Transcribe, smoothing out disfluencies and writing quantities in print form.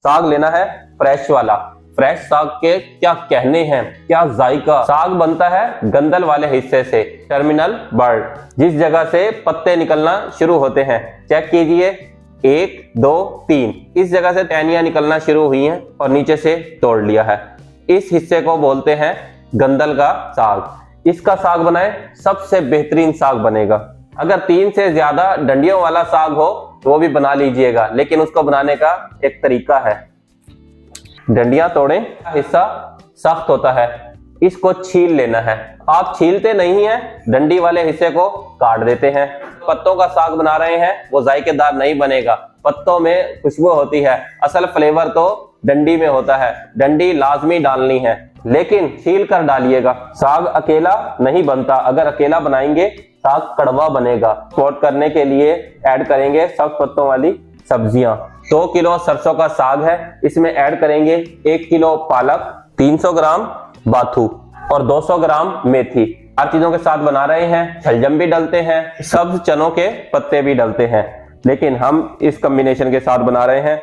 साग लेना है फ्रेश वाला। फ्रेश साग के क्या कहने हैं, क्या जायका। साग बनता है गंदल वाले हिस्से से, टर्मिनल बर्ड, जिस जगह से पत्ते निकलना शुरू होते हैं। चेक कीजिए, 1 2 3 इस जगह से टहनियां निकलना शुरू हुई हैं और नीचे से तोड़ लिया है। इस हिस्से को बोलते हैं गंदल का साग। इसका साग बनाए सबसे बेहतरीन साग बनेगा। अगर 3 से ज्यादा डंडियों वाला साग हो तो वो भी बना लीजिएगा, लेकिन उसको बनाने का एक तरीका है। डंडियां तोड़ें, हिस्सा सख्त होता है, इसको छील लेना है। आप छीलते नहीं हैं, डंडी वाले हिस्से को काट देते हैं। पत्तों का साग बना रहे हैं, वो जायकेदार नहीं बनेगा। पत्तों में खुशबू होती है, असल फ्लेवर तो डंडी में होता है। डंडी लाजमी डालनी है, लेकिन छील कर डालिएगा। साग अकेला नहीं बनता, अगर अकेला बनाएंगे साग कड़वा बनेगा। स्पोर्ट करने के लिए ऐड करेंगे सख्त पत्तों वाली सब्जियां। 2 किलो सरसों का साग है, इसमें ऐड करेंगे 1 किलो पालक, 300 ग्राम बाथू और 200 ग्राम मेथी। 4 चीजों के साथ बना रहे हैं। शलजम भी डलते हैं, सब्ज चनों के पत्ते भी डलते हैं, लेकिन हम इस कॉम्बिनेशन के साथ बना रहे हैं।